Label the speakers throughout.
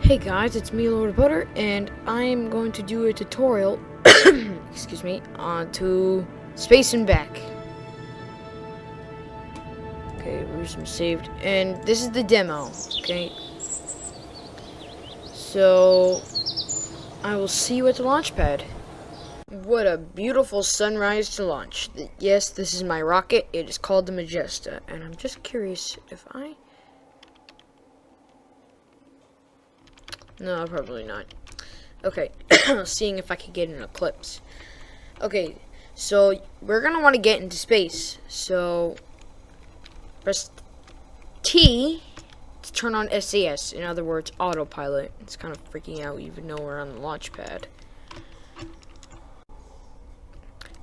Speaker 1: Hey guys, it's me, Lord Butter, and I'm going to do a tutorial, excuse me, onto Space and Back. Okay, resume saved, and this is the demo, okay? So, I will see you at the launch pad. What a beautiful sunrise to launch. Yes, this is my rocket. It is called the Majesta, and I'm just curious if I... No, probably not. Okay, seeing if I can get an eclipse. Okay, so we're gonna want to get into space. So press T to turn on SAS. In other words, autopilot. It's kind of freaking out even though we're on the launch pad.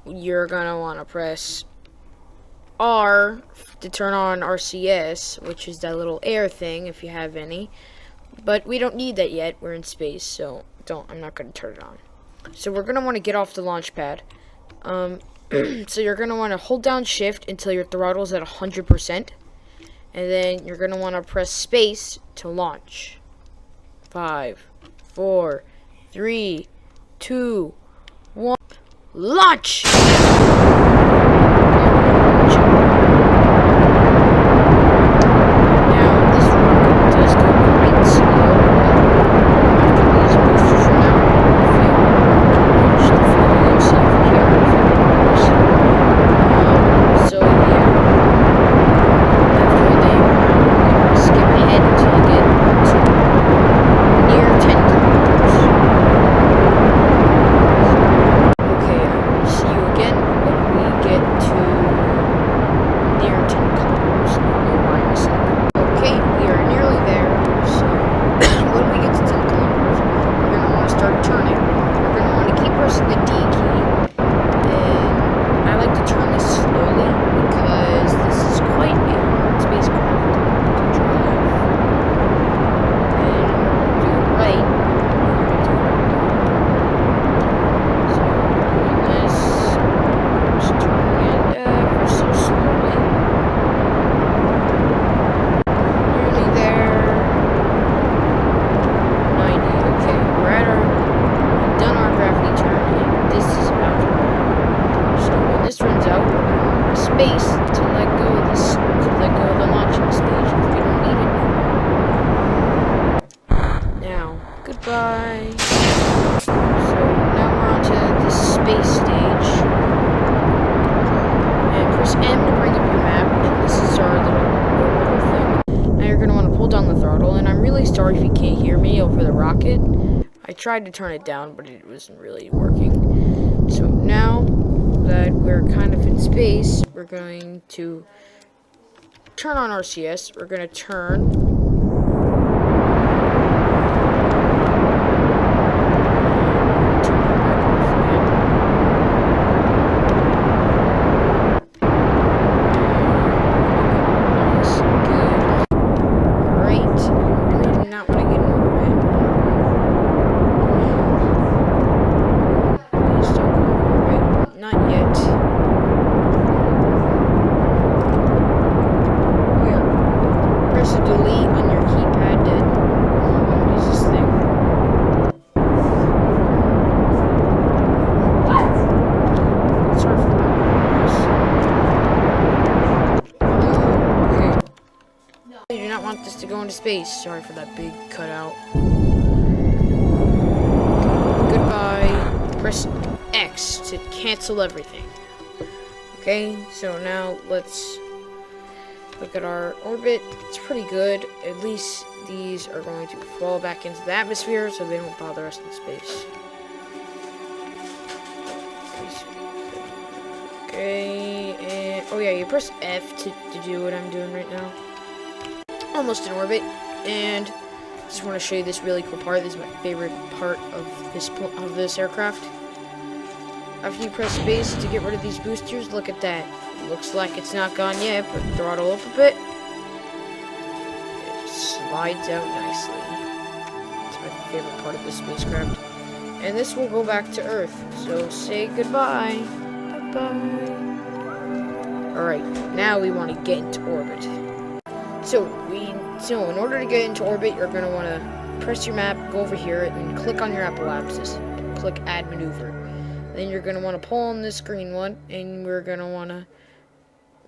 Speaker 1: You're gonna want to press R to turn on RCS, which is that little air thing if you have any. But we don't need that yet. We're in space, so I'm not going to turn it on. So we're going to want to get off the launch pad. So you're going to want to hold down shift until your throttle is at 100%. And then you're going to want to press space to launch. 5, 4, 3, 2, 1. Launch! Space to let go of this, to let go of the launching stage if we don't need it. Now, goodbye. So now we're on to the space stage. And press M to bring up your map, and this is our little thing. Now you're going to want to pull down the throttle, and I'm really sorry if you can't hear me over the rocket. I tried to turn it down, but it wasn't really working. So now that we're kind of in space, we're going to turn on RCS. We're going to turn. Delete on your keypad to use this thing. What? Sorry for that. Okay. No. You do not want this to go into space. Sorry for that big cutout. Goodbye. Press X to cancel everything. Okay, so now let's look at our orbit. It's pretty good. At least these are going to fall back into the atmosphere so they don't bother us in space. Okay, and oh yeah, you press F to do what I'm doing right now. Almost in orbit, and just want to show you this really cool part. This is my favorite part of this aircraft. After you press space to get rid of these boosters, look at that. Looks like it's not gone yet, but throttle up a bit. It just slides out nicely. It's my favorite part of this spacecraft. And this will go back to Earth. So say goodbye. Bye-bye. Alright, now we want to get into orbit. So in order to get into orbit, you're going to want to press your map, go over here, and click on your Apple axis. Click Add Maneuver. Then you're going to want to pull on this green one, and we're going to want to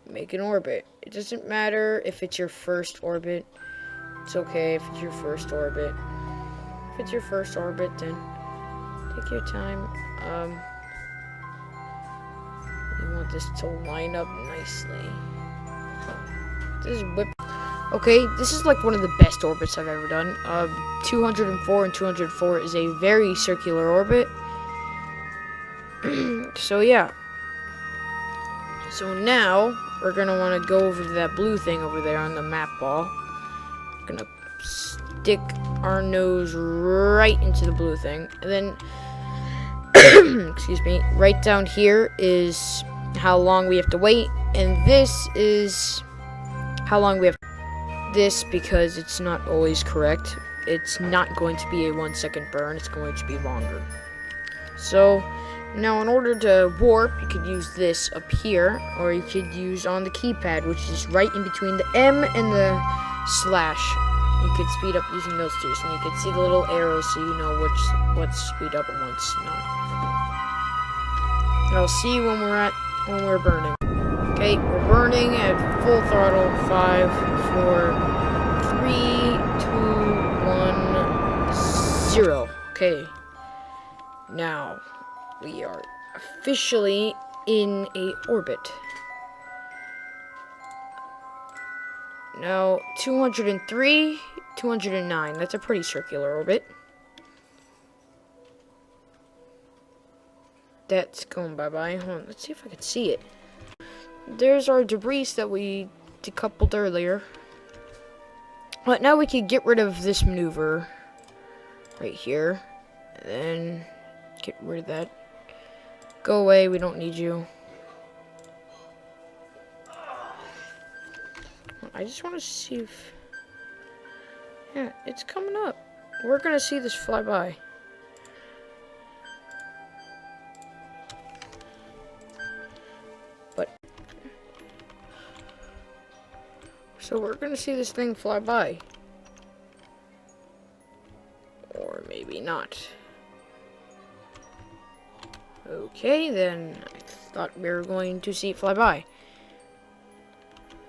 Speaker 1: make an orbit. It doesn't matter if it's your first orbit. It's okay if it's your first orbit. If it's your first orbit, then take your time. You want this to line up nicely. This is whip. Okay, this is like one of the best orbits I've ever done. 204 and 204 is a very circular orbit. So yeah. So now we're gonna want to go over to that blue thing over there on the map ball. We're gonna stick our nose right into the blue thing, and then excuse me, right down here is how long we have to wait, and this is how long we have this, because it's not always correct. It's not going to be a 1 second burn, it's going to be longer. So now in order to warp, you could use this up here, or you could use on the keypad, which is right in between the M and the slash. You could speed up using those two, and you could see the little arrows so you know what's speed up and what's not. And I'll see you when we're burning. Okay, we're burning at full throttle. 5, 4, 3, 2, 1, 0. Okay. Now we are officially in a orbit. Now 203, 209. That's a pretty circular orbit. That's going bye-bye. Hold on, let's see if I can see it. There's our debris that we decoupled earlier. But now we can get rid of this maneuver right here. And then get rid of that. Go away, we don't need you. I just want to see if... Yeah, it's coming up. We're gonna see this fly by. So we're gonna see this thing fly by. Or maybe not. Okay, then. I thought we were going to see it fly by.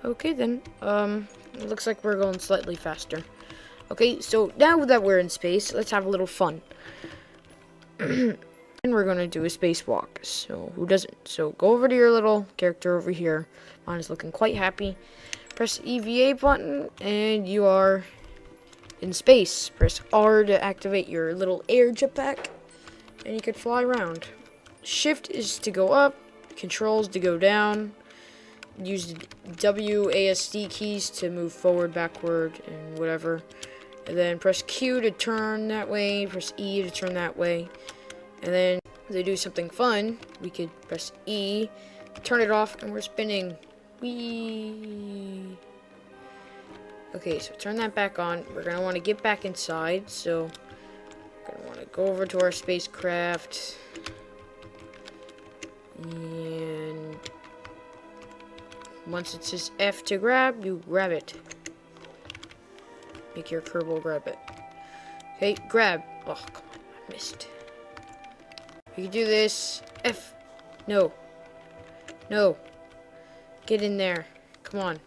Speaker 1: Okay, then. It looks like we're going slightly faster. Okay, so now that we're in space, let's have a little fun. And we're gonna do a spacewalk. So, who doesn't? So, go over to your little character over here. Mine is looking quite happy. Press the EVA button, and you are in space. Press R to activate your little air jetpack, and you can fly around. Shift is to go up, controls to go down. Use the WASD keys to move forward, backward, and whatever. And then press Q to turn that way, press E to turn that way. And then to do something fun, we could press E, turn it off, and we're spinning. Whee! Okay, so turn that back on. We're going to want to get back inside, so we're going to want to go over to our spacecraft. And once it says F to grab, you grab it. Make your Kerbal grab it. Okay, grab. Oh, come on, I missed. You can do this. F. No. No. Get in there. Come on.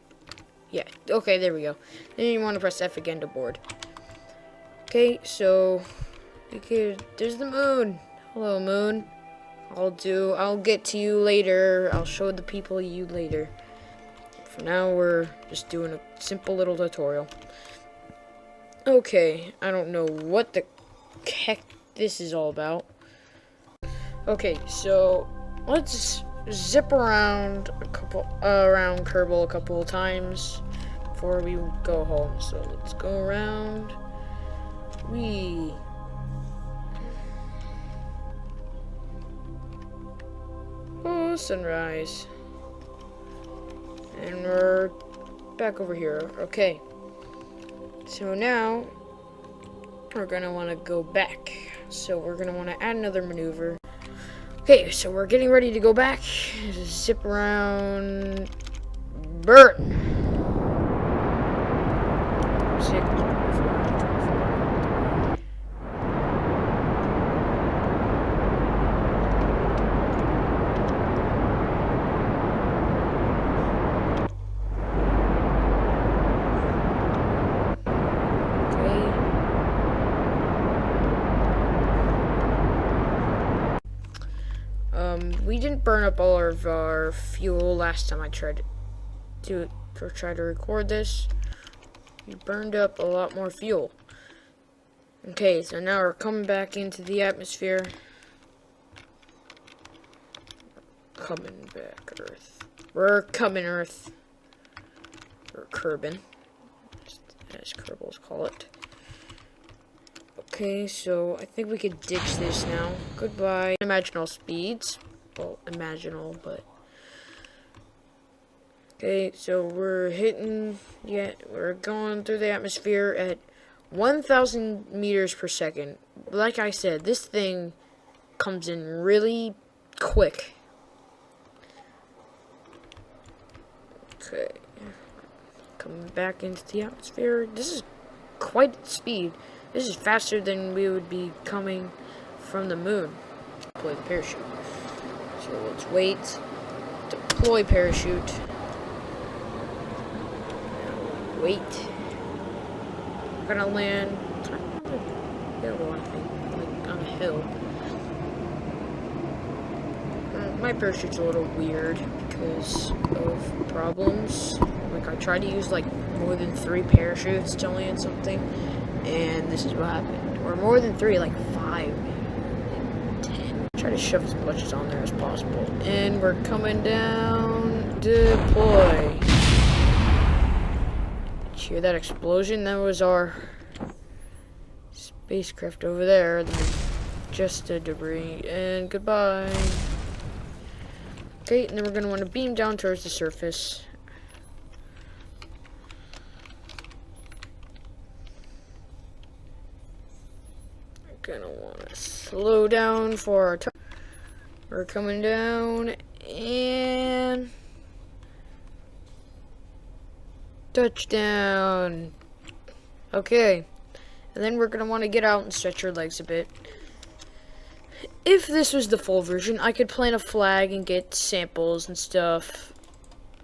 Speaker 1: Yeah. Okay, there we go. Then you want to press F again to board. Okay, so we could... There's the moon. Hello, moon. I'll get to you later. I'll show the people you later. For now, we're just doing a simple little tutorial. Okay, I don't know what the heck this is all about. Okay, so let's zip around around Kerbal a couple of times before we go home. So let's go around. Oh, sunrise. And we're back over here. Okay. So now we're gonna want to go back. So we're gonna want to add another maneuver. Okay, so we're getting ready to go back. Just zip around. Burn. 6, 5, 4, did burn up all of our fuel last time I tried to record this. We burned up a lot more fuel. Okay, so now we're coming back into the atmosphere. Coming back, Earth. We're coming, Earth. Or Kerbin, as Kerbals call it. Okay, so I think we could ditch this now. Goodbye. Imaginal speeds. Well, imaginal, but... Okay, so we're we're going through the atmosphere at 1,000 meters per second. Like I said, this thing comes in really quick. Okay. Coming back into the atmosphere. This is quite speed. This is faster than we would be coming from the moon. Deploy the parachute. So let's wait. Deploy parachute. Now wait. We're gonna land on a hill, I think. Like on a hill. My parachute's a little weird because of problems. Like I tried to use like more than 3 parachutes to land something, and this is what happened. Or more than 3, like 5, like 10. Try to shove as much as on there as possible. And we're coming down. Deploy. Did you hear that explosion? That was our spacecraft over there. Just a debris. And goodbye. Okay, and then we're going to want to beam down towards the surface. We're going to want to slow down for our time. We're coming down, and... touchdown! Okay, and then we're going to want to get out and stretch our legs a bit. If this was the full version, I could plant a flag and get samples and stuff.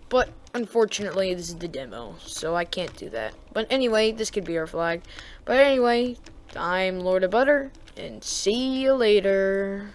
Speaker 1: But, unfortunately, this is the demo, so I can't do that. But anyway, this could be our flag. But anyway, I'm Lord of Butter, and see you later.